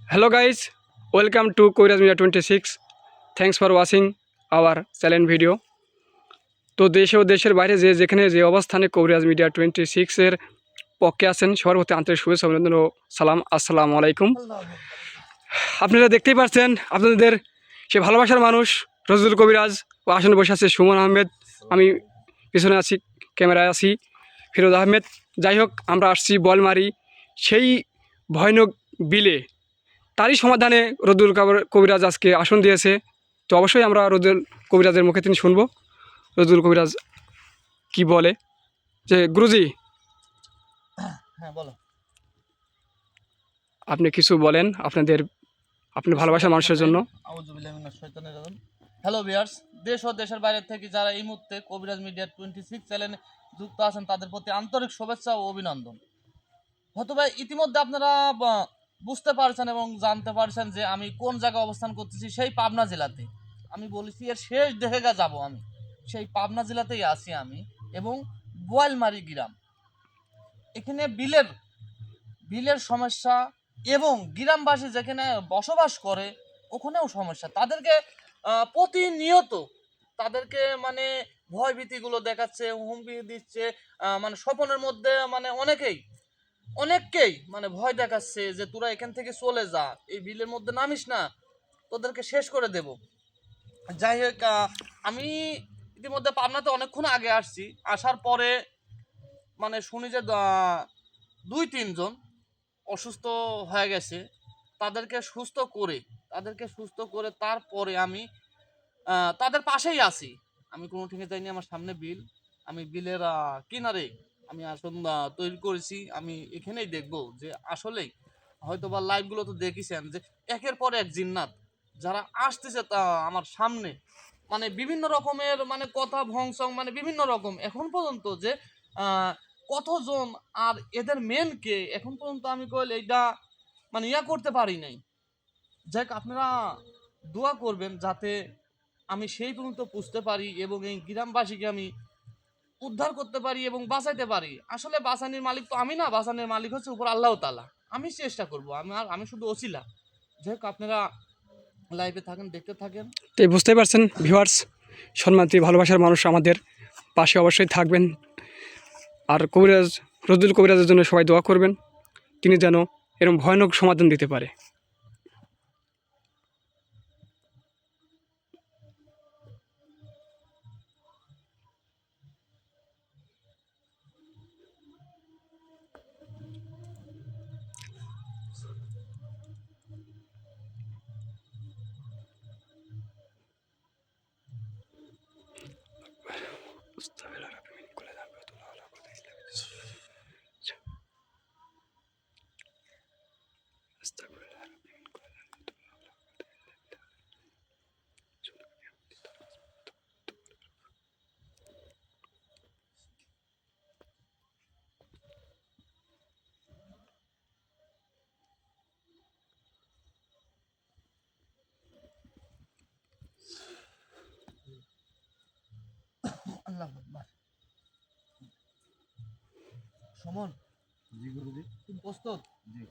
Hello guys, welcome to Koiraj Media 26. Thanks for watching our channel video. তো দেশ ও দেশের বাইরে যেখানে যে অবস্থানে কবিরাজ মিডিয়া 26 এর পক্ষে আছেন সবার প্রতি আন্তরিক শুভেচ্ছা অভিনন্দন ও সালাম। আসসালামু আলাইকুম। আপনারা দেখতেই পাচ্ছেন আপনাদের সে ভালোবাসার মানুষ রজুল কবিরাজ ও আসনে বসে আছে সুমন আহমেদ, আমি পিছনে আছি, ক্যামেরায় আছি ফিরোজ আহমেদ। যাই হোক, আমরা আসছি বলমারি সেই ভয়ানক বিলে, তারই সমাধানে রদুল কবিরাজ আজকে আসন দিয়েছে। তো অবশ্যই আমরা রদুল কবিরাজের মুখে তিনি শুনবো রদুল কবিরাজ কি বলে। যে গুরুজি, হ্যাঁ বলো। আপনি কিছু বলেন আপনি ভালোবাসার মানুষের জন্য। হ্যালো ভিউয়ার্স, দেশ ও দেশের বাইরে থেকে যারা এই মুহূর্তে কবিরাজ মিডিয়া 26 চ্যানেলে যুক্ত আছেন তাদের প্রতি আন্তরিক শুভেচ্ছা ও অভিনন্দন। হয়তোবা ইতিমধ্যে আপনারা বুঝতে পারছেন এবং জানতে পারছেন যে আমি কোন জায়গায় অবস্থান করতেছি, সেই পাবনা জেলাতে। আমি বলেছি এর শেষ দেখে যাব, আমি সেই পাবনা জেলাতেই আছি আমি, এবং বোয়ালমারি গ্রাম। এখানে বিলের সমস্যা এবং গ্রামবাসী যেখানে বসবাস করে ওখানেও সমস্যা। তাদেরকে প্রতিনিয়ত তাদেরকে মানে ভয়ভীতিগুলো দেখাচ্ছে, হুমকি দিচ্ছে, মানে স্বপনের মধ্যে মানে অনেককেই মানে ভয় দেখাচ্ছে যে তোরা এখান থেকে চলে যা, এই বিলের মধ্যে নামিস না, তোদেরকে শেষ করে দেব। যাই হোক, আমি ইতিমধ্যে পাবনাতে অনেকক্ষণ আগে আসছি। আসার পরে মানে শুনি যে 2-3 জন অসুস্থ হয়ে গেছে। তাদেরকে সুস্থ করে তারপরে আমি তাদের পাশেই আছি। আমি কোনো ঠিকে যাইনি, আমার সামনে বিল। আমি বিলের কিনারে আমি আসন তৈরি করেছি। আমি এখানেই দেখব যে আসলেই হয়তোবা লাইভগুলো তো দেখেছেন যে একের পর এক জিন্নাত যারা আসতেছে তা আমার সামনে, মানে বিভিন্ন রকমের মানে কথা ভংসং, মানে বিভিন্ন রকম এখন পর্যন্ত যে কতজন আর এদের মেন কে এখন পর্যন্ত আমি কইল এইটা মানে করতে পারি নাই। যাক, আপনারা দোয়া করবেন যাতে আমি সেই পর্যন্ত পুষতে পারি এবং এই গ্রামবাসীকে আমি উদ্ধার করতে পারি এবং বাঁচাইতে পারি। আসলে বাঁচানির মালিক তো আমি না, বাঁচানির মালিক হচ্ছে উপর আল্লাহ তাআলা। আমি চেষ্টা করব, আমি শুধু ওসিলা। যাই হোক, আপনারা লাইভে থাকেন, দেখতে থাকেন। তো বুঝতেই পারছেন ভিউয়ার্স, সম্মানিত ভালোবাসার মানুষ আমাদের পাশে অবশ্যই থাকবেন। আর রদুল কবিরাজের জন্য সবাই দোয়া করবেন, তিনি যেন এরকম ভয়ানক সমাধান দিতে পারে। আল্লাহু আকবার। সুমন, জি গুরুজি, তুমি প্রস্তুত? জি।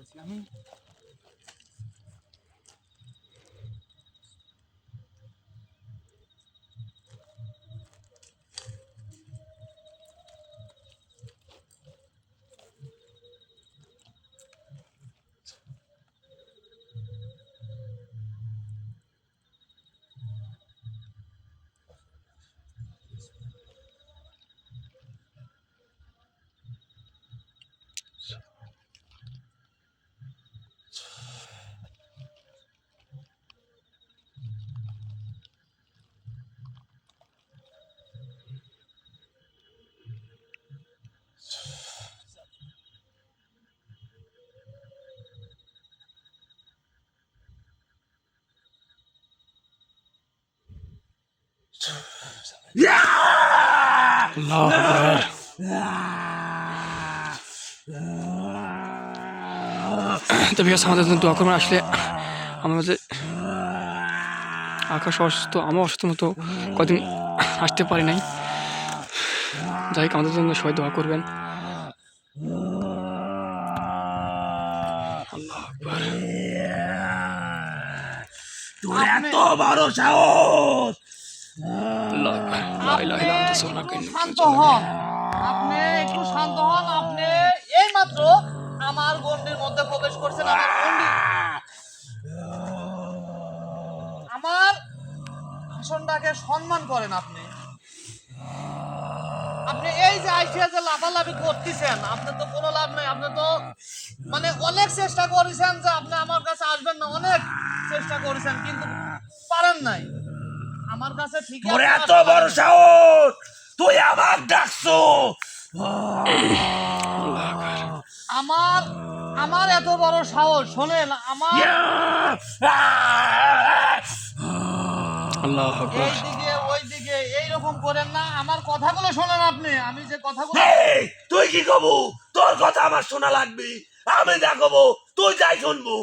পারছি আমি। আল্লাহু আকবার। তো ভিউয়ার্স, আমাদের জন্য দোয়া করবেন। আসলে আমার মাঝে আকাশ অসুস্থ, আমার অসুস্থ মতো কদিন আসতে পারি নাই। যাই হোক, আমাদের জন্য সবাই দোয়া করবেন। আল্লাহু আকবার। তোর এত বড় সাহস! আল্লাহু আকবার। লা ইলাহা আপনি ইল্লা আনতা সুবহানাকা একটু ইন্নী শান্ত কুনতু মিনাজ হন। আপনি একটু শান্ত হন। আপনি এইমাত্র আমার গণ্ডির মধ্যে প্রবেশ করছেন। আমার ভাষণটাকে সম্মান করেন আপনি। আপনি এই যে আইসিয়া যে লাফালাফি করতেছেন, আপনার তো কোনো লাভ নাই। আপনি তো মানে অনেক চেষ্টা করেছেন যে আপনি আমার কাছে আসবেন না, অনেক চেষ্টা করেছেন কিন্তু পারেন নাই। আমার কাছে ঠিকই তোর আপনি এত আসতে বড় পারেন। সাহস! তুই আমার ডাকছো! আল্লাহু আকবার। আমার আমার এত বড় সাহস, শোনেন আমার আল্লাহু আকবার। এইদিকে ওইদিকে এইরকম করেন না। আমার কথাগুলো শোনেন আপনি। আমি যে কথাগুলো এই, তুই কি কবু? তোর কথা আমার শোনা লাগবে। আমি যা কবো তুই যাই শুনবো।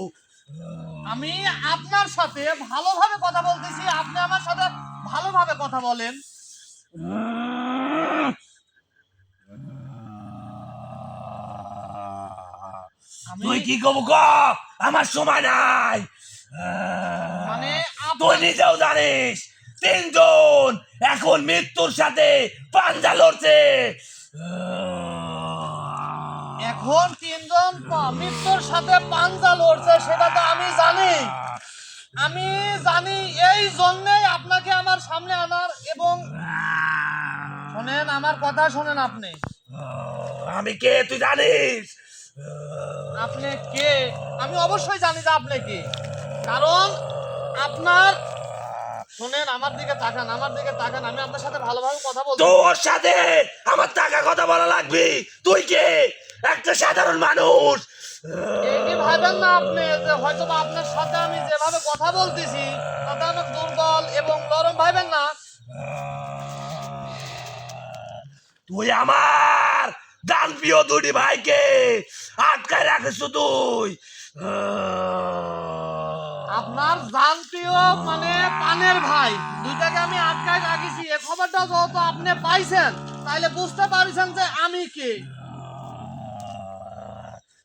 আমি আপনার সাথে ভালোভাবে কথা বলতেছি, আপনি আমার সাথে ভালোভাবে কথা বলেন। আমি তুই কি কবু ক? আমার সময় নাই। মানে তুই আপনার নিজেও জানিস তিনজন এখন মৃত্যুর সাথে পাঞ্জা লড়ছে। এখন তিনজন মৃত্যুর সাথে পাঞ্জা লড়ছে, সেটা তো আমি জানি। আমি জানি, এই জন্যই আপনাকে আমার সামনে আনার। এবং শোনেন, আমার কথা শোনেন আপনি। আমি কে তুই জানিস? আপনি কে? আমি অবশ্যই জানি যে আপনি কে। কারণ আপনার, শোনেন আমার দিকে তাকান, আমার দিকে তাকান। আমি আপনার সাথে ভালোভাবে কথা বলছি। তোর সাথে আমার টাকা কথা বলা লাগবে। তুই কে? একটা সাধারণ মানুষ। এই ভাবেন না আপনি যে হয়তো বা আপনার সাথে আমি যেভাবে কথা বলতেছি তাতে আমাকে দুর্বল এবং নরম ভাবেন না। তুই আমার দান প্রিয় দুটি ভাইকে আটকায় রাখিস তুই। আপনার জান প্রিয় মানে পানের ভাই দুইটাকে আমি আটকায় রাখিছি, এই খবরটা যেহেতু আপনি পাইছেন তাইলে বুঝতে পারছেন যে আমি কে।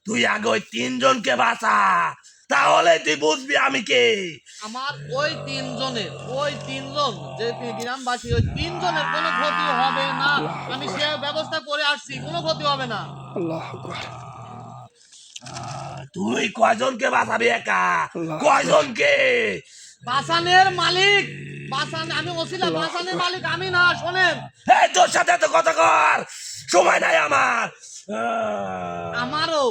তুই আগে ওই তিনজনকে বাঁচা, তাহলে তুই বুঝবি আমি কে। আমার ওই তিনজন যে গ্রামবাসী, ওই তিনজনের কোনো ক্ষতি হবে না। আমি সে ব্যবস্থা করে আসছি, কোনো ক্ষতি হবে না। আল্লাহু আকবার। তুই কয়জনকে বাঁচাবি একা? আল্লাহ। কয়জনকে? বাসানের মালিক, বাসান আমি ওসিলা, বাসানের মালিক আমি না। শোনেন, এই তোর সাথে এত কথা কর সময় নাই আমার। আমারও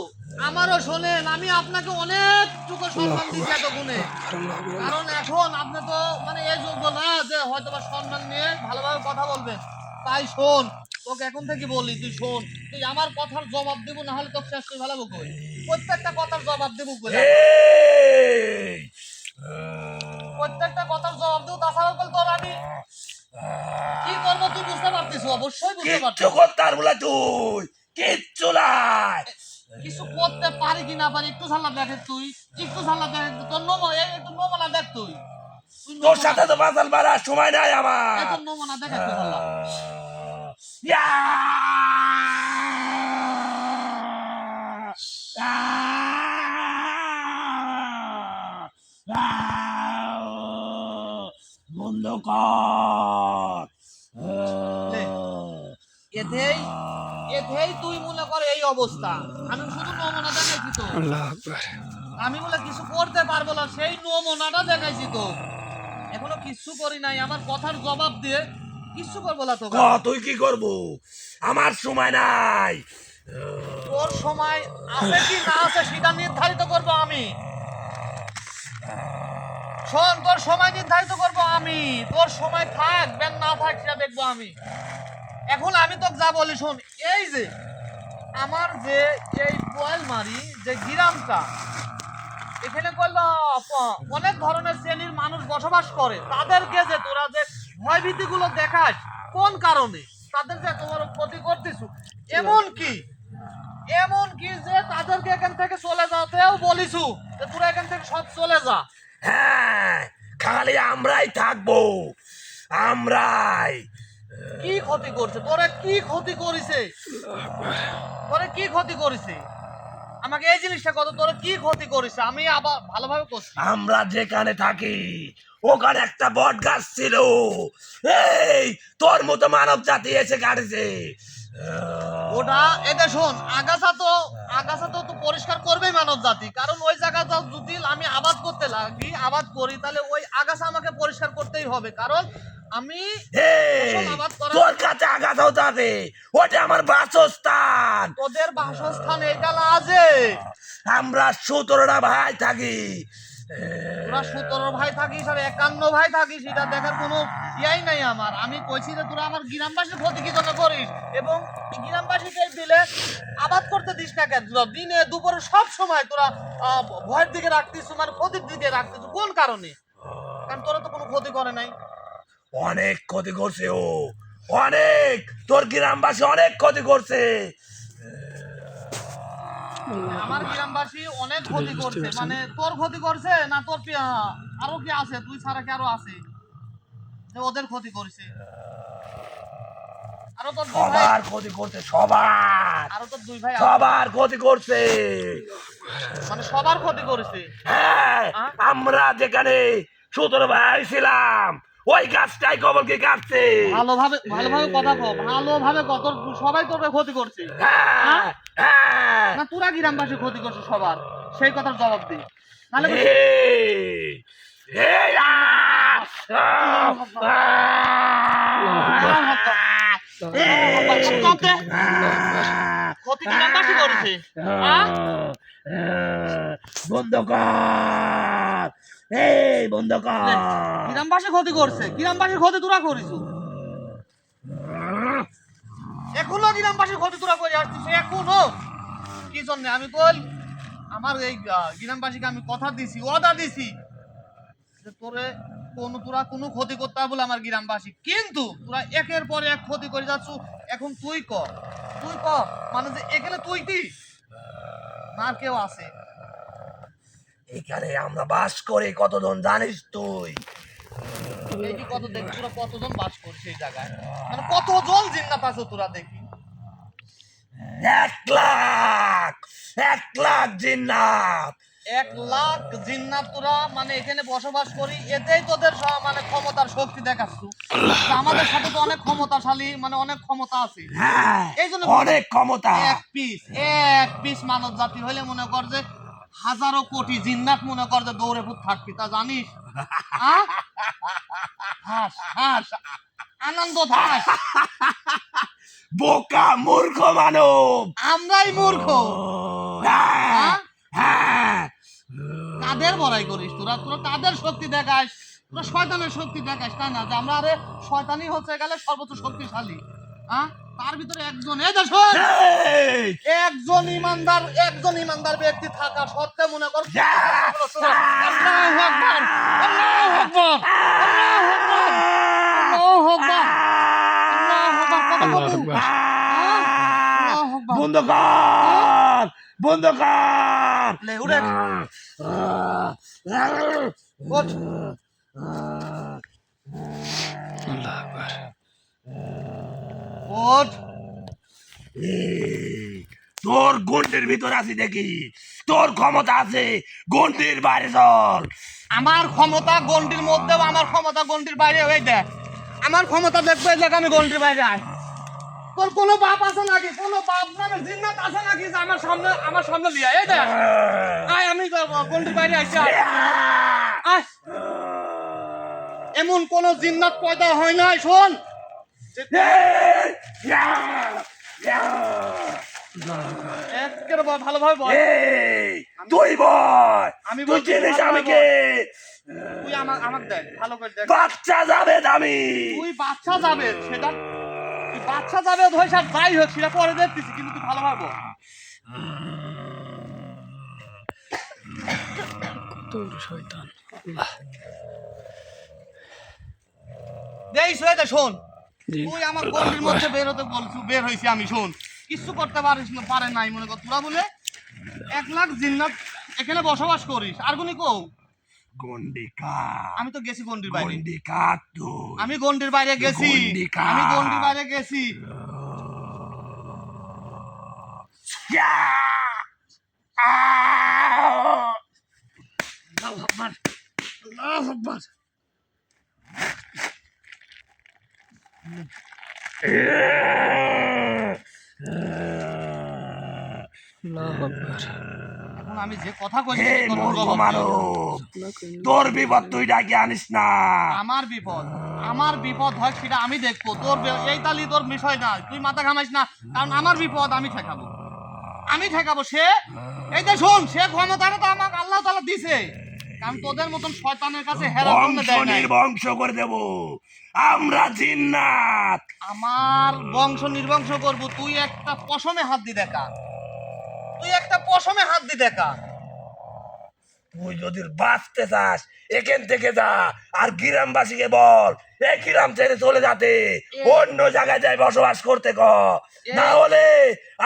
আমারও শোনেন, আমি আপনাকে অনেকটুকু সম্মান দিচ্ছি এত গুণে। কারণ এখন আপনি তো মানে এই যোগ্য না যে হয়তো বা সম্মান নিয়ে ভালোভাবে কথা বলবেন। তাই শোন, তোকে এখন থেকে বলি, তুই শোন, তুই আমার কথার জবাব দেবো, না হলে তোকে শেষ করে ফেলাবো। কই প্রত্যেকটা কথার জবাব দেবো কই, এই, প্রত্যেকটা কথার জবাব দেবো। তাছাড়া বল তোর আমি কি করবো তুই বুঝতে পারতিস, অবশ্যই বুঝতে কিচ্ছু পারতিস। করতে পারবো না তুই, কিচ্ছু নাই। কিছু করতে পারি কি না পারি একটু ঝাল্লা দেখে তুই, একটু ঝাল্লা দেখে তোর একটু নমুনা দেখ তুই। তুই তোর নমুনা, সাথে তো বাঁচাল মারার সময় নাই আমার। তোর নমুনা দেখ একটু ঝাল্লা। ইয়া! কর। এতেই এতেই তুই মনে কর এই অবস্থা। আমি শুধু নমুনা দেখাইছি তো, আল্লাহ আকবার। আমি বলে কিছু করতে পারবো না সেই নমুনাটা দেখাইছি তো, এখনো কিচ্ছু করি নাই। আমার কথার জবাব দিয়ে কিচ্ছু করবো না তো। ক তুই কি করবো? আমার সময় নাই। তোর সময় আছে কি না আছে সেটা নির্ধারিত করবো আমি। শোন, তোর সময় নির্ধারিত করবো আমি। তোর সময় থাক বা না থাক সেটা দেখবো আমি। এখন আমি তোকে যা বলি শোন, এই যে আমার যে এই পোয়ালমারি যে গ্রামটা, এখানে করলো অনেক ধরনের শ্রেণীর মানুষ বসবাস করে। তাদেরকে যে তোরা যে ভয়ভীতি গুলো দেখাস কোন কারণে, তাদের যে তোমার ক্ষতি করতেছ, এমন কি যে তাদেরকে এখান থেকে চলে যেতেও বলিছু যে তোরা এখান থেকে সব চলে যা। হ্যাঁ, খালি আমরাই থাকবো, আমরাই। কি ক্ষতি করছে তোরা? কি ক্ষতি করেছে তোরা? কি ক্ষতি করেছে আমাকে এই জিনিসটা কত? তোরা কি ক্ষতি করেছে আমি আবার ভালোভাবে করছি। আমরা যেখানে থাকি ওখানে একটা বট গাছ ছিল, এই তোর মতো মানব জাতি এসে কাটেছে। ওটা এতে শোন, আগাছা তো পরিষ্কার করবেই মানব জাতি। কারণ ওই জায়গাটা যদি আমি আবাদ করতে লাগি, আবাদ করি, তাহলে ওই আগাছা আমাকে পরিষ্কার করতেই হবে। কারণ আমি ফসল আবাদ করা। তোর কাছে আগাছাও যাবে, ওটা আমার বাসস্থান। তোদের বাসস্থান এটা না যে আমরা 17টা ভাই থাকি। তোরা 17 ভাই থাকিস আর 51 ভাই থাকিস, এটা দেখার কোনো ইয়াই নাই আমার। আমি কইছি যে তোরা আমার গ্রামবাসীর ক্ষতি কি জন্য করিস, এবং গ্রামবাসীকে দিলে আবাদ করতে দিস না কেন? দিনে দুপুরে সব সময় তোরা ভয়ের দিকে রাখতিস, মানে ক্ষতির দিকে রাখতিস কোন কারণে? কারণ তোরা তো কোনো ক্ষতি করে নাই। অনেক ক্ষতি করছে ও, অনেক। তোর গ্রামবাসী অনেক ক্ষতি করছে। আমার গ্রামবাসী অনেক ক্ষতি করছে, মানে তোর ক্ষতি করছে না তোর আরো কি আছে? তুই ছাড়া কি আরো আছে যে ওদের ক্ষতি করছে? আরো তোর দুই ভাই, সবার ক্ষতি করছে, সবার, আরো তোর দুই ভাই আছে। সবার ক্ষতি করছে। মানে সবার ক্ষতি করেছে। হ্যাঁ, আমরা যেখানে 17 ভাই ছিলাম ওই গাছটাই কবলকে কাটছে। ভালোভাবে কথা কও, ভালোভাবে কত সবাই তোর ক্ষতি করছে। হ্যাঁ, হ্যাঁ। না তোরা গ্রামবাসী ক্ষতি করছে সবার, সেই কথার জবাব দে। নাহলে এই, এই, ক্ষতি গ্রামবাসী করেছে। বন্ধ কর, এই বন্ধ কর। গ্রামবাসী ক্ষতি করছে, গ্রামবাসীর ক্ষতি তোরা করিস। এখনো গ্রামবাসীর ক্ষতি তোরা করে আসছিস, এখনো কি জন্য? আমি বল, আমার এই গ্রামবাসীকে আমি কথা দিছি, অর্ডার দিছি যে তোরা কোনো ক্ষতি করতে হবে বলে আমার গ্রামবাসী, কিন্তু তোরা একের পর এক ক্ষতি করে যাচ্ছ। এখন তুই ক মানে যে এখানে তুই না আর কেউ আছে? এখানে আমরা বাস করি কতজন জানিস তুই? এই যে কত দেখি তোরা কতজন বাস করছে এই জায়গায়, মানে কতজন জিন্নাত আছে তোরা দেখি? 1 লাখ, 1 লাখ জিন্নাত। 1 লাখ জিন্নাত তোরা মানে এখানে বসবাস করি, এতেই তোদের মানে ক্ষমতার শক্তি দেখাচ্ছ। আমাদের সাথে তো অনেক ক্ষমতাশালী, মানে অনেক ক্ষমতা আছে। হ্যাঁ, এই জন্য অনেক ক্ষমতা। এক পিস মানব জাতি হইলে মনে কর যে হাজারো কোটি জিন্নাত মনে কর যে দৌড়ে ফুট থাকবি, তা জানিস? হাস হাস আনন্দ হাস। বোকা মূর্খ মানব, আমরাই মূর্খ। হ্যাঁ, হ্যাঁ। কাদের বড়াই করিস তোরা? কাদের শক্তি দেখাস? তোরা শয়তানের শক্তি দেখাস, তাই না? যে আমরা আরে শয়তানি হচ্ছে গেলে সর্বোচ্চ শক্তিশালী। তার ভিতরে একজন একজন ইমানদার ব্যক্তি থাকা সত্ত্বেও মনে কর আল্লাহু আকবার, আল্লাহু আকবার, আল্লাহু আকবার, আল্লাহু আকবার, আল্লাহু আকবার। বন্ধ কর, বন্ধ কর। লে উড়ে ওঠ। ওঠ। তোর গন্ডির ভিতর আছি দেখি, তোর ক্ষমতা আছে গন্ডির বাইরে চল। আমার ক্ষমতা গন্ডির মধ্যেও, আমার ক্ষমতা গন্ডির বাইরে, ওই দেখ আমার ক্ষমতা দেখবে, দেখ আমি গন্ডির বাইরে আয়। তোর কোনো বাপ আছে নাকি, কোনো বাপ নামের জিন্নাত আছে নাকি যে আমার সামনে লিয়া, এই দেখ আয়, আমি গন্ডির বাইরে আইছি, আয় আয়। এমন কোন জিন্নাত পয়দা হয় নাই, শোন একেবারে ভালোভাবে বল। তুই বল, আমি তুই বলছি, চিনিস ভালোভাবে আমি কে? তুই আমাকে দেখ, ভালো করে দেখ। বাচ্চা যাবে আমি। তুই বাচ্চা যাবে, সেটা তুই বাচ্চা যাবে ধরে সার যাই হোক সেটা পরে দেখতেছি, কিন্তু তুই ভালোভাবে বল। তোর শয়তান আল্লাহ। দেই শুয়ে শোন, জি। তুই আমার গন্ডির মধ্যে বের হতে বলছু, বের হইছি আমি, শোন কিছু করতে পারিস না, পারে নাই মনে কর তোরা বলে 1 লাখ জিন্নাত এখানে বসবাস করিস, আর কোনি কও গন্ডিকা, আমি তো গেছি গন্ডির বাইরে, গন্ডিকা তো আমি গন্ডির বাইরে গেছি, গন্ডিকা। আমি গন্ডির বাইরে গেছি। আল্লাহু আকবার, আল্লাহু আকবার। আল্লাহু আকবার। এখন আমি যে কথা কইছি হে সেই কথা মূর্খ জবাব মানব, দিও। তোর বিপদ তুই ডাকি আনিস না। আমার বিপদ হয় সেটা আমি দেখবো, এই তালি তোর বিষয় না, তুই মাথা ঘামাইস না, কারণ আমার বিপদ আমি ঠেকাবো। সে এই যে শোন, সে ক্ষমতাটা তো আমাকে আল্লাহ তাআলা দিছে, কারণ তোদের মতন শয়তানের কাছে হেরার জন্য বংশ দেয় নাই। নির্বংশ করে দেব আমরা জিন্নাত। আমার বংশ নির্বংশ করব, তুই একটা পশমে হাত দি দেখা, তুই যদি বাঁচতে চাস এখান থেকে যা, আর গ্রামবাসীকে বল এই গ্রাম ছেড়ে চলে যেতে, অন্য জায়গায় যাই বসবাস করতে ক। না হলে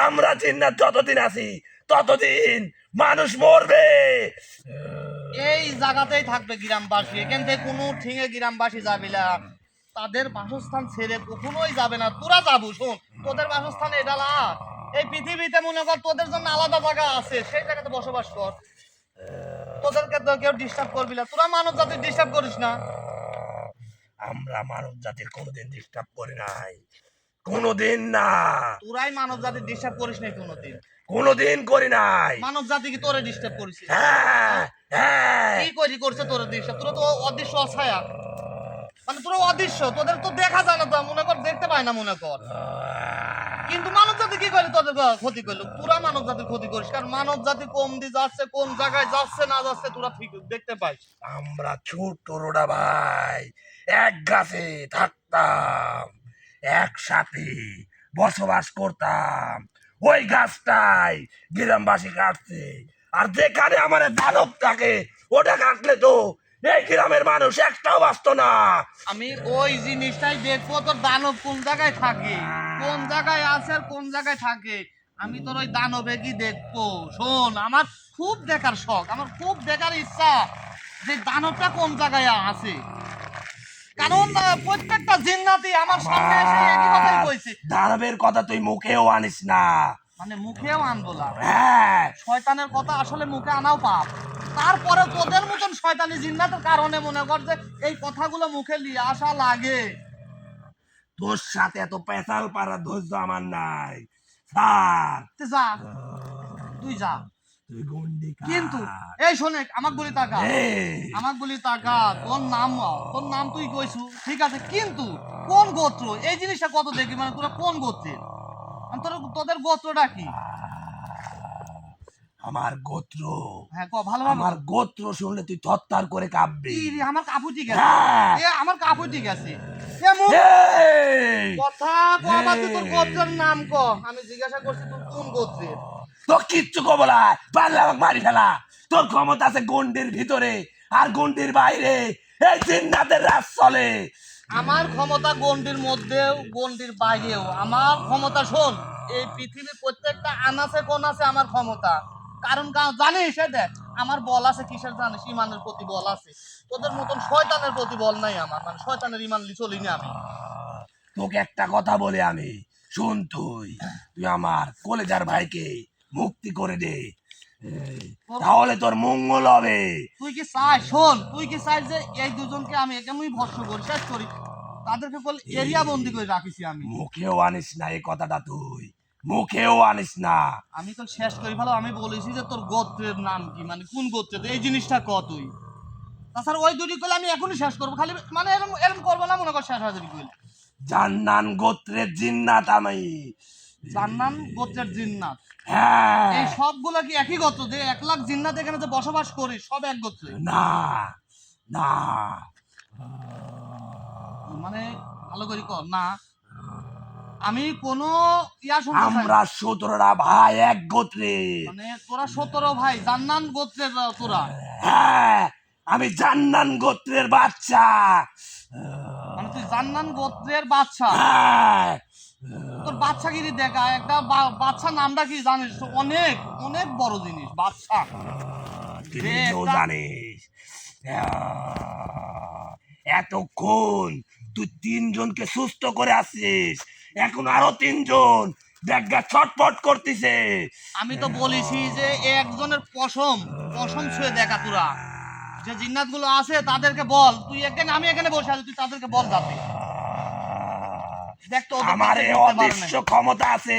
আমরা জিন্নাত যতদিন আছি ততদিন মানুষ মরবে। এই জায়গাতেই থাকবে গ্রামবাসী, এখান থেকে কোনো ঠিঙে গ্রামবাসী যাবে না, তাদের বাসস্থান ছেড়ে কখনোই যাবে না। তোরা যাবো, শোন তোদের বাসস্থান এটা না, এই পৃথিবীতে মনে কর তোদের জন্য আলাদা জায়গা আছে, সেই জায়গাতে বসবাস কর, তোদেরকে তো কেউ ডিস্টার্ব করবি না, তোরা মানব জাতির ডিস্টার্ব করিস না। আমরা মানব জাতির কোনোদিন ডিস্টার্ব করি নাই, কোনোদিন না, তোরাই মানব জাতির ডিস্টার্ব করিস নাই কোনোদিন করি নাই। মানব জাতি কি তোরে ডিস্টার্ব করিস? হ্যাঁ হ্যাঁ, কি করছে তোরে ডিস্টার্ব? তোরা তো অদৃশ্য অছায়া, মানে তোরা অদৃশ্য, তোদের তো দেখা যায় না, তো মনে কর দেখতে পায় না মনে কর, কিন্তু মানব জাতি কি করে তোদের ক্ষতি করলো? তোরা মানব জাতির ক্ষতি করিস, কারণ মানব জাতি কোন দিয়ে যাচ্ছে, কোন জায়গায় যাচ্ছে না যাচ্ছে তোরা ঠিক দেখতে পাইস। আমরা ছোট রোডা ভাই এক গাছে থাকতাম, একসাথে বসবাস করতাম, ওই গাছটাই গ্রামবাসী কাটছে, আর যেখানে আমার দানব থাকে ওটা কাটলে তো এই গ্রামের মানুষ একটাও বাঁচতো না। আমি ওই জিনিসটাই দেখবো, তোর দানব কোন জায়গায় থাকে, কোন জায়গায় আছে আর কোন জায়গায় থাকে, আমি তোর ওই দানবে কি দেখবো। শোন, আমার খুব দেখার শখ, আমার খুব দেখার ইচ্ছা যে দানবটা কোন জায়গায় আছে, কারণ প্রত্যেকটা জিন্নাতি আমার সামনে এসে একই কথাই কইছে। দানবের কথা তুই মুখেও আনিস না। মানে মুখেও আনবো না, হ্যাঁ, শয়তানের কথা আসলে মুখে আনাও পাপ, তারপরে তোদের মতন শয়তানি জিন্নাতের কারণে মনে কর যে এই কথাগুলো মুখে নিয়ে আসা লাগে। তোর সাথে এত পেঁচাল পাড়ার ধৈর্য আমার নাই স্যার। তে যা, তুই যা, তুই গন্ডিকা। কিন্তু এই শোনে আমার বলি তাকা, এই, আমার বলি তাকা, তোর নাম তুই কইছু ঠিক আছে, কিন্তু কোন গোত্র এই জিনিসটা কত দেখি, মানে তোরা কোন গোত্রের, মানে তোদের গোত্রটা কি? আমার গোত্র, হ্যাঁ ভালোভাবে আমার গোত্র শুনলে তুই থরথর করে কাঁপবি। আমার কাপু ঠিক আছে, হ্যাঁ। আমার কাপু ঠিক আছে, এই, কথা কবা, তুই তোর গোত্রের নাম ক, আমি জিজ্ঞাসা করছি তুই কোন গোত্রের। তো কিচ্ছু কবলা পারলে আমাকে মারি ফেলা, তোর ক্ষমতা আছে গন্ডির ভিতরে আর গন্ডির বাইরে, এই জিন্নাতের রাজ চলে। আমার ক্ষমতা গন্ডির মধ্যেও গন্ডির বাইরেও, আমার ক্ষমতা শোন, এই পৃথিবীর প্রত্যেকটা আনাচে কোন আছে আমার ক্ষমতা, কারণ জানিস এই দেখ আমার বল আছে কিসের জানিস, ইমানের প্রতি বল আছে, তোদের মতন শয়তানের প্রতি বল নাই আমার, মানে শয়তানের ইমান চলিনি আমি। তোকে একটা কথা বলে আমি শুন, তুই তুই আমার কলেজার ভাইকে মুক্তি করে দে, তাহলে তোর মঙ্গল হবে। তুই কি চাই, শোন, তুই কি চাই যে এই দুজনকে আমি এখানেই ভস্ম করি, শেষ করি, তাদেরকে বল এরিয়া বন্দি করে রাখিছি আমি। মুখেও আনিস না এই কথাটা, তুই মুখেও আনিস না। আমি তো শেষ করি ভালো, আমি বলেছি যে তোর গোত্রের নাম কি, মানে কোন গোত্রের, এই জিনিসটা ক তুই। তাছাড়া ওই দুটি করলে আমি এখনই শেষ করবো, খালি মানে এরকম এরকম করবো না, মনে কর শেষ হয়ে যাবি কইলে। জান্নান গোত্রের জিন্নাত আমি। জান্নান গোত্রের জিন্নাত, হ্যাঁ। এই সবগুলো কি একই গোত্র? যে 1,00,000 জিন্নাত এখানে যে বসবাস করি সব এক গোত্রে? না না, মানে ভালো করে কর না, আমি কোনো ইয়া শুনতে চাই না। আমরা 17টা ভাই এক গোত্রে। মানে তোরা 17 ভাই জান্নান গোত্রের তোরা? হ্যাঁ, আমি জান্নান গোত্রের বাচ্চা। মানে তুই জান্নান গোত্রের বাচ্চা? হ্যাঁ। তোর বাচ্চাগিরি দেখা, একটা বাচ্চা নামটা কি জানিস? অনেক অনেক বড় জিনিস বাচ্চা। তুই যে নিজেও একটা- জানিস। এতক্ষণ তুই 3 জনকে সুস্থ করে আসছিস, এখন আরো 3 জন দেখা ছটপট করতেছে। আমি তো বলেছি যে একজনের পশম পশম ছুঁয়ে দেখা, তোরা যে জিন্নাত গুলো আছে তাদেরকে বল, তুই এখানে, আমি এখানে বসে আছি, তুই তাদেরকে বল যাতে দেখ তো ওদের আমার কাছে এই ঢুকতে পারে অদৃশ্য নাই। ক্ষমতা আছে,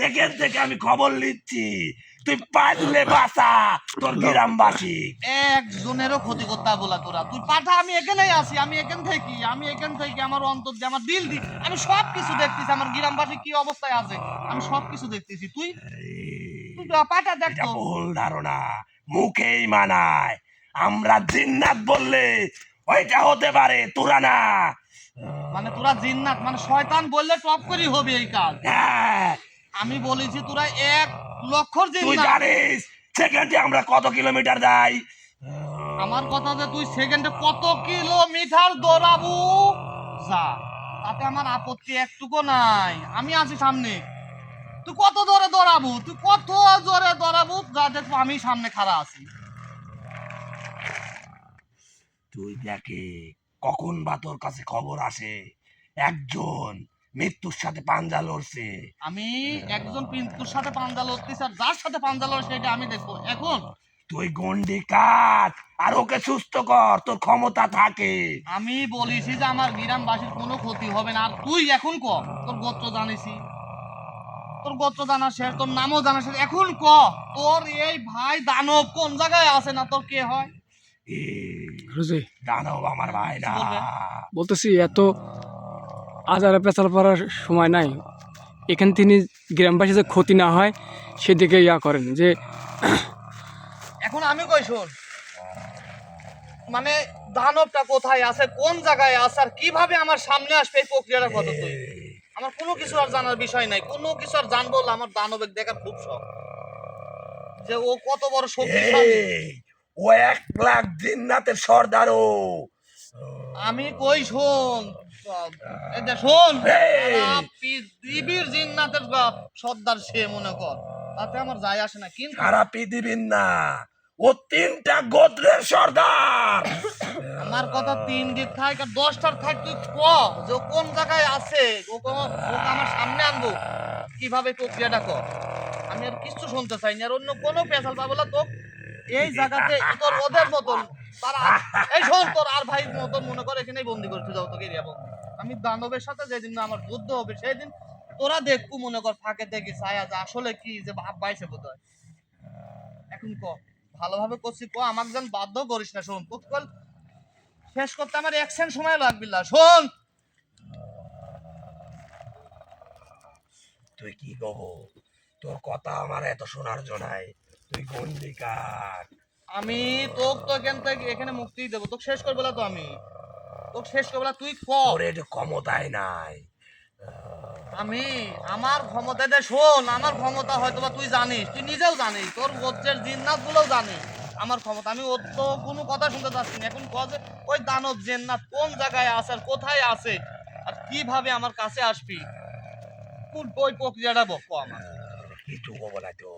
এখান থেকে আমি খবর নিচ্ছি। তুই পারলে বাঁচা তোর গ্রামবাসী। একজনেরও ক্ষতি করতে হবে বলা তোরা, তুই পাঠা, আমি এখানেই আছি, আমি এখান থেকে আমার অন্তর দিয়ে, আমার দিল দি, আমি সব কিছু দেখতেছি, আমার গ্রামবাসী কি অবস্থায় আছে আমি সব কিছু দেখতেছি। তুই তুই পাঠা দেখ এটা তো। ভুল ধারণা, মুখেই মানায়। আমরা জিন্নাত বললে ওইটা হতে পারে, তোরা না। মানে তোরা জিন্নাত মানে শয়তান বললে টপ করি হবে এই কাজ? হ্যাঁ, আমি বলেছি তোরা 1,00,000 তুই জিন্নাত। জানিস সেকেন্ডে আমরা কত কিলোমিটার যাই? আমার কথা যে তুই সেকেন্ডে কত কিলোমিটার দৌড়াবো যা, তাতে আমার আপত্তি একটুকু নাই, আমি আছি সামনে। তুই কত জোরে দৌড়াবো, যা দেখবো আমি সামনে খাড়া আছি। তুই দেখে কখন বা তোর কাছে খবর আসে একজন মৃত্যুর সাথে পাঞ্জা লড়ছে। আমি একজন পিন্তুর সাথে পাঞ্জা লড়তেছি, আর যার সাথে পাঞ্জা লড়ছে সেটা আমি দেখবো এখন। তুই গন্ডি কাট আর ওকে সুস্থ কর, তোর ক্ষমতা থাকে। আমি বলেছি যে আমার গ্রামবাসীর কোনো ক্ষতি হবে না। আর তুই এখন ক, তোর গোত্র জানিসি, তোর গোত্র জানা শেষ, তোর নামও জানা শেষ, এখন ক তোর এই ভাই দানব কোন জায়গায় আছে, না তোর কে হয়? এ, রোজি দানব আমার ভাই না। বলবে? বলতেছি এত আজারে পেঁচাল পড়ার সময় নাই, এখানে তিনি গ্রামবাসী যে ক্ষতি না হয় সেদিকে ইয়া করেন যে এখন আমি কই শোন, মানে দানবটা কোথায় আছে, কোন জায়গায় আছে, আর কিভাবে আমার সামনে আসবে এই প্রক্রিয়াটা কত? তুই আমার কোনো কিছু আর জানার বিষয় নাই, কোনো কিছু আর জানবো না, আমার দানবের দেখার খুব শখ যে ও কত বড় শক্তিশালী। এই, ও 1,00,000 জিন্নাতের সর্দারও। আমি কই শোন, এই যে শোন, এই! সারা পৃথিবীর জিন্নাতের সর্দার সে মনে কর, তাতে আমার যায় আসে না, কিন্তু সারা পৃথিবীর না, ও 3টা গোত্রের সর্দার। আমার কথা 3 দিক থাক আর 10টার থাক, তুই ক যে ও কোন জায়গায় আছে, ওকে আমার সামনে আনবো, কিভাবে প্রক্রিয়াটা কর। আমি আর কিছু শুনতে চাই না, আর অন্য কোনো পেশাল পাবো না তো এই জায়গাতে। তোর ওদের মতন তারা, এই শোন, তোর আর ভাই মতন মনে করে এখানেই বন্দি করতে যাও, তোকে এরিয়া বন্দি। আমি দানবের সাথে যেদিন না আমার যুদ্ধ হবে সেই দিন তোরা দেখবো, মনে কর ফাঁকে দেখি ছায়া যে আসলে কি যে ভাব পাইছে বোধ হয়। এখন ক, ভালোভাবে করছি ক, আমাকে যেন বাধ্য করিস না। শোন, তোকে শেষ করতে আমার 1 সেকেন্ড সময় লাগবে না। শোন, তুই কি কব, তোর কথা আমার এত শোনার জন্যই। তুই গন্ডি কাট। আমি তোকে তো এখান থেকে এখানে মুক্তি দেবো, তোকে শেষ করবো না তো, আমি তোকে শেষ করবো না, তুই ক। তোর এটা ক্ষমতাই নাই। আমি আমার ক্ষমতা দে, শোন, আমার ক্ষমতা হয়তো বা তুই জানিস, তুই নিজেও জানিস, তোর গোত্রের জিন্নাত গুলোও জানিস আমার ক্ষমতা। আমি ওর তো কোনো কথা শুনতে চাচ্ছি না। এখন যে ওই দানব জিন্নাত কোন জায়গায় আছে আর কোথায় আছে আর কিভাবে আমার কাছে আসবি, কোন ওই প্রক্রিয়াটা বক আমার। কিছু কব না তো।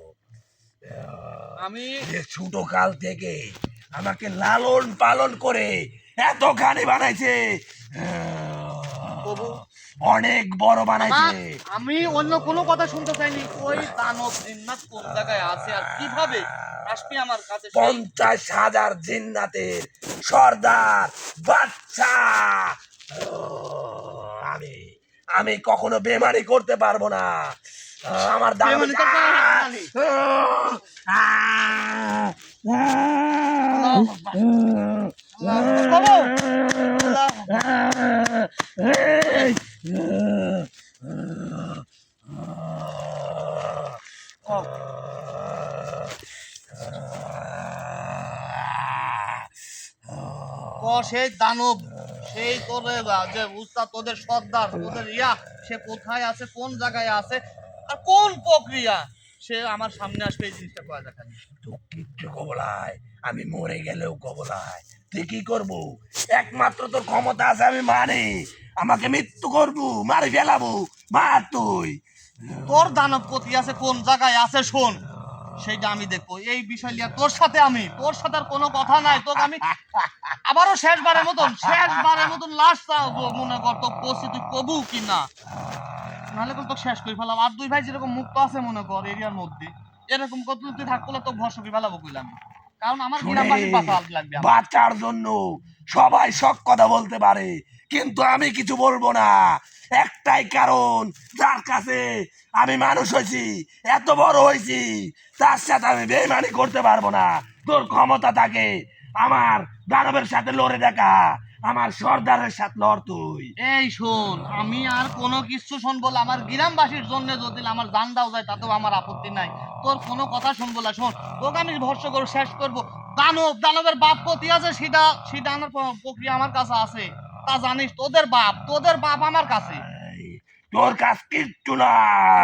আমি যে ছোট কাল থেকে আমাকে লালন পালন করে এত গানে বানাইছে, কবু অনেক বড় বানাইছে। আমি অন্য কোনো কথা শুনতে চাইনি। ওই দানব জিন্নাত কোন জায়গায় আছে আর কিভাবে আসবি আমার কাছে? 50,000 জিন্নাতের সর্দার বাচ্চা। আমি আমি কখনো বেমানি করতে পারবো না। আমার দাম বেমানি তো পারি। সেই দানব, সেই তোদের যে উস্তাদ, তোদের সর্দার, তোদের সে কোথায় আছে, কোন জায়গায় আছে, আর কোন প্রক্রিয়া সে আমার সামনে আসবে, এই জিনিসটা করা দেখানি। তো কিচ্ছু কবলায়, আমি মরে গেলেও কবলায়, তুই কি করবো? একমাত্র তোর ক্ষমতা আছে, আমি মানে আমাকে মৃত্যু করবো, মারি ফেলাবো, মার তুই। তোর দানব পতি আছে কোন জায়গায় আছে শোন, সেইটা আমি দেখবো। এই বিষয় নিয়ে তোর সাথে আর কোনো কথা নাই। তোকে আমি আবারও শেষবারের মতন লাস্ট মনে কর, তো পড়ছি, তুই কবু কি না, নাহলে তো তোকে শেষ করে ফেলাম। আর দুই ভাই যেরকম মুক্ত আছে মনে কর এরিয়ার মধ্যে, এরকম কত তুই থাকলে তো ভরসা করে ফেলাবো কইলাম, কারণ আমার গ্রামবাসীর বাঁচা লাগবে। বাঁচার জন্য সবাই সব কথা বলতে পারে, কিন্তু আমি কিছু বলবো না। একটাই কারণ, যার কাছে আমি মানুষ হয়েছি, এত বড় হয়েছি, তার সাথে আমি বেইমানি করতে পারবো না। তোর ক্ষমতা থাকে আমার দানবের সাথে লড়ে দেখা, আমার সর্দারের সাথে লড় তুই। এই শোন, আমি আর কোনো কিছু শুনবো না। আমার গ্রামবাসীর জন্য যদি আমার জান দাও যায় তাতেও আমার আপত্তি নাই। তোর কোনো কথা শুনবো না। শোন, তোকে আমি ভরসা করে শেষ করবো। দানবের বাপ পতি আছে, সেটা আমার প্রক্রিয়া আমার কাছে আছে, তা জানিস। তোদের বাপ আমার কাছে, তোর কাছ কিচ্ছু না।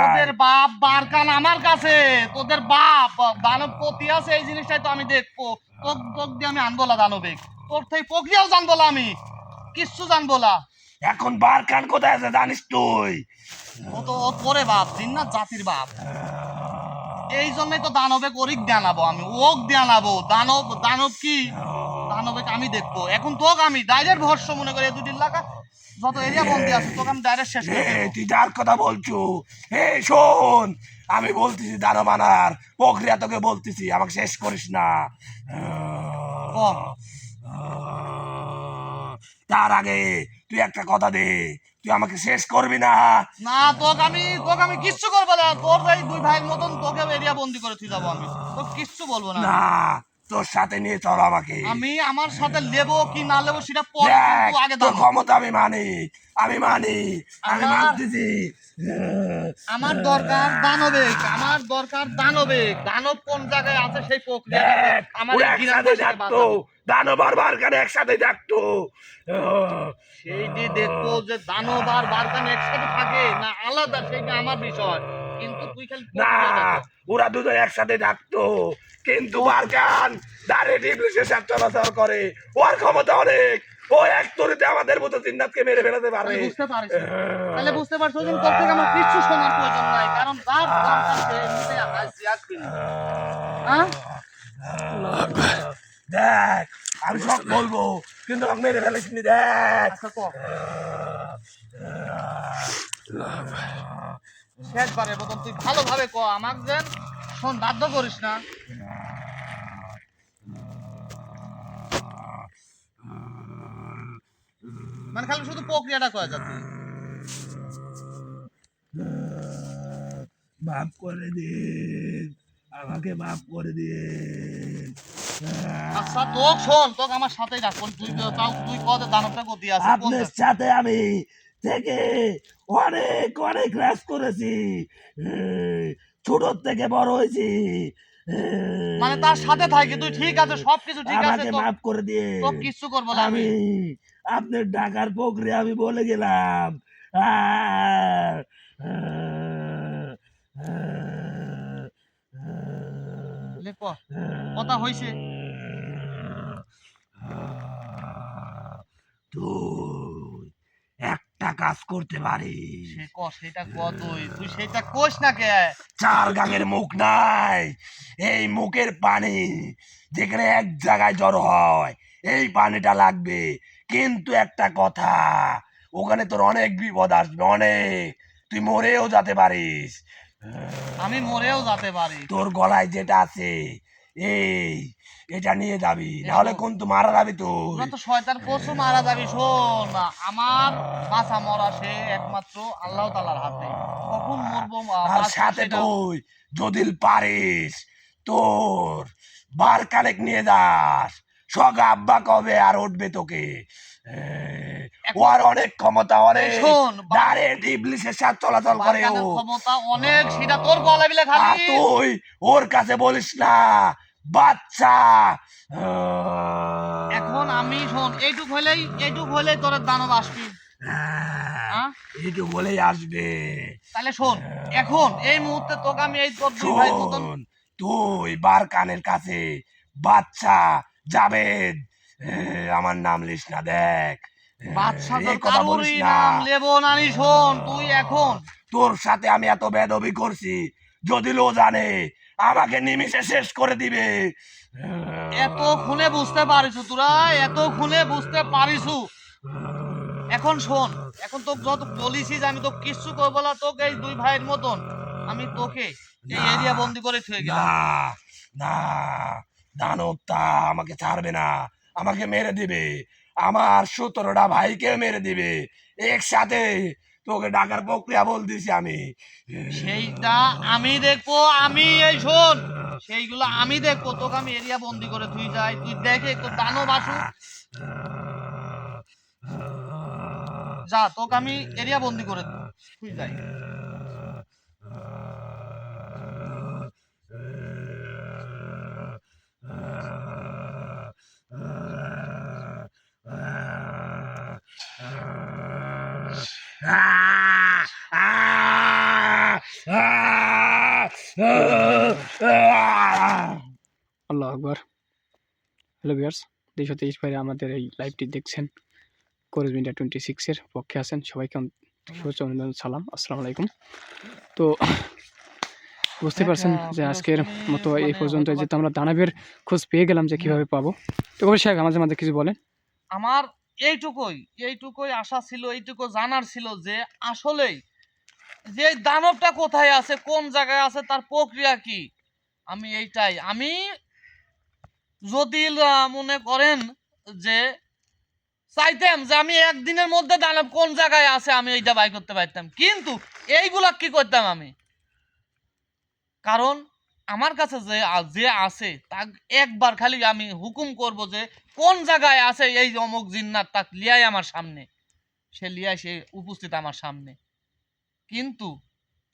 তোদের বাপ বারকান আমার কাছে, তোদের বাপ দানব পতি আছে, এই জিনিসটাই তো আমি দেখবো। তোক দিয়ে আমি আনবো না দানবে, তোর থেকে প্রক্রিয়াও জানবো না, আমি কিচ্ছু জানবো না। এখন বারকান কোথায় আছে জানিস তুই? ও তো ও তোরে বাপ, জিন্নাত জাতির বাপ। এই জন্যই তো দানবে করিক জানাবো, আমি ওক জানাবো। দানব কি, দানবে আমি দেখবো। এখন তোকে আমি ডাইরেক্ট ভরসা মনে করি, এই 2 এলাকা যত এরিয়া বন্দি আছে তোকে আমি ডাইরেক্ট শেষ করে দেবো। তুই যার কথা বলছো, শোন, আমি বলতেছি দানব আনার প্রক্রিয়া, তোকে বলতেছি, আমাকে শেষ করিস না। তার আগে তুই একটা কথা দে, তুই আমাকে শেষ করবি না। না, তোকে আমি কিচ্ছু করবো না। তোর এই 2 ভাইয়ের মতন তোকে এরিয়া বন্দি করে তুই যাবো, আমি তোকে কিচ্ছু বলবো না। না, তোর সাথে নিয়ে চল আমাকে। আমি আমার সাথে লেবো কি না লেবো সেটা পরে, কিন্তু আগে তোর দাও। ক্ষমতা আমি মানি, আমি মানতেছি। আমার দরকার দানবে। দানব কোন জায়গায় আছে সেই প্রক্রিয়া আমার একসাথে থাকতো, দানব আর বারকান একসাথে থাকতো। সেইটি দেখবো যে দানব আর বারকান একসাথে থাকে না আলাদা, সেইটা আমার বিষয়। কিন্তু তুই খালি না, ওরা দুজন একসাথে থাকতো, কিন্তু বারকান ডাইরেক্ট ইবলিসের সাথে চলাচল করে, ওর ক্ষমতা অনেক, ও এক তরিতে আমাদের মতো জিন্নাতকে মেরে ফেলাতে পারে। বুঝতে পারিস, তাহলে বুঝতে পারছো যে তোর থেকে আমার কিচ্ছু শোনার প্রয়োজন নাই, কারণ যার দরকার সে নিজে হাসি আসবি না। হ্যাঁ, দেখ, আমি সব বলবো, কিন্তু আমাকে মেরে ফেলিস নি। দেখ, আচ্ছা কর, শেষবারের মতন তুই ভালোভাবে ক আমাকে, যেন শোন, বাধ্য করিস না। মানে খালি শুধু প্রক্রিয়াটা করা যাচ্ছে। মাফ করে দিন, আমাকে মাফ করে দিন। আচ্ছা তোক শোন, তোকে আমার সাথেই রাখুন। তুই কত দানবটা কত আছে আপনার সাথে আমি থেকে অনেক অনেক রাজ করেছি, ছোট থেকে বড় হয়েছি। মানে তার সাথে থাকি তুই, ঠিক আছে, সবকিছু ঠিক আছে, আমাকে মাফ করে দিয়ে, তো কিচ্ছু করবো না আমি। আপনার ঢাকার প্রক্রিয়া আমি বলে গেলাম। কথা হয়েছে, তুই একটা কাজ করতে পারিস। সেটা কত, তুই সেটা কোষ না কে? 4 গাঙের মুখ নাই, এই মুখের পানি যেখানে এক জায়গায় জড়ো হয়, এই পানিটা লাগবে। কিন্তু একটা কথা, ওখানে তোর অনেক বিপদ আসবে, অনেক, তুই মরেও যেতে পারিস। আমি মরেও যেতে পারি। তোর গলায় যেটা আছে এই এটা নিয়ে যাবি, নাহলে শোন, কিন্তু মারা যাবি তুই। তোরা তো শয়তান কসু মারা যাবি। শোন, আমার বাঁচা মরা সে একমাত্র আল্লাহ তাআলার হাতে। কখন মরবো আর বাঁচবো সাথে সেটা তুই যদি পারিস তোর বার কানেক নিয়ে যাস, সগ আব্বা কবে আর উঠবে তোকে। ও আর অনেক ক্ষমতা, অনেক শোন, ডাইরেক্ট ইবলিসের সাথে চলাচল করে ও। বারকানের ক্ষমতা অনেক, সেটা তোর গলা বিলে আর খাবি। তুই ওর কাছে বলিস না বাচ্চা। এখন আমি শোন, এইটুক হলেই তোর দানব আসবি। হ্যাঁ? এইটু বলেই আসবে। তাহলে শোন, এখন এই মুহূর্তে তোকে আমি এই তোর দুই ভাই মতন শোন, তুই বার কানের কাছে বাচ্চা জাবেদ, আমার নাম লিস না, দেখ বাদশা এই তোর কথা বলিস কারুরই না। নাম লেবো নানি। শোন, তুই এখন তোর সাথে আমি এত বেদবি করছি, যদি লো জানে আমাকে নিমিষে শেষ করে দিবে। এত খুনে বুঝতে পারিস তোরা, এত খুনে বুঝতে পারিস। এখন শোন, এখন তোকে যত বলিসি যে আমি তো কিচ্ছু করবো না, তোকে এই দুই ভাইয়ের মতন আমি তোকে এই না, এরিয়া বন্দি করে থুয়ে না, গেলাম। না, দানবটা আমাকে ছাড়বে না, আমাকে মেরে দিবে, আমার 17টা ভাইকে মেরে দিবে একসাথে। তোকে ডাকার প্রক্রিয়া বলতেছি আমি। সেইটা আমি দেখবো। আমি এই শোন, সেইগুলো আমি দেখবো। তোকে আমি এরিয়া বন্দি করে তুই যাই, তুই দেখে তো দানব আসু। যা, তোকে আমি এরিয়া বন্দি করে তুই যাই। আল্লাহ আকবার। হ্যালো ভিউয়ার্স, 223 ভাইরা আমাদের এই লাইভটি দেখছেন, কোরেজ মিডিয়া 26-এর পক্ষে আছেন সবাইকে শুভেচ্ছা, অভিনন্দন, সালাম, আসসালামু আলাইকুম। তো বুঝতে পারছেন যে আজকের মতো এই পর্যন্ত, যেহেতু আমরা দানবের খোঁজ পেয়ে গেলাম যে কিভাবে পাবো। তো কবির সাহেব আমাদের মাঝে কিছু বলেন। আমার এইটুকুই আশা ছিল, এইটুকু জানার ছিল যে আসলেই যে এই দানবটা কোথায় আছে, কোন জায়গায় আছে, তার প্রক্রিয়া কি। আমি যদি মনে করেন যে চাইতাম যে আমি একদিনের মধ্যে দানব কোন জায়গায় আছে আমি এইটা বাই করতে পারতাম, কিন্তু এইগুলা কি করতাম আমি? কারণ আমার কাছে যে আছে তা একবার খালি আমি হুকুম করব যে কোন জায়গায় আছে এই অমুক জিন্নাত, তাক লিয়াই আমার সামনে, সে উপস্থিত আমার সামনে। কিন্তু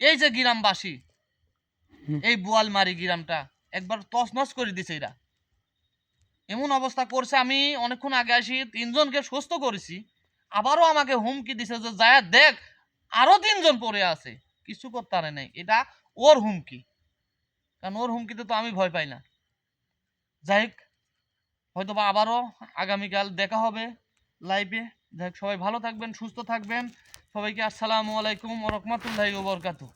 এই যে গ্রামবাসী, এই বোয়ালমারি গ্রামটা একবার তছনছ করে দিছে এরা। এমন অবস্থা করছে, আমি অনেকক্ষণ আগে আসি 3 জনকে সুস্থ করেছি, আবারও আমাকে হুমকি দিছে যে যায় দেখ আরো 3 জন পড়ে আছে, কিছু করতে পারে নাই। এটা ওর হুমকি, কারণ ওর হুমকিতে তো আমি ভয় পাই না। যাই হোক, হয়তো বা আবারও আগামীকাল দেখা হবে লাইভে। যাই হোক, সবাই ভালো থাকবেন, সুস্থ থাকবেন। সবাইকে আসসালামু আলাইকুম ওয়া রাহমাতুল্লাহি ওয়া বারাকাতুহু।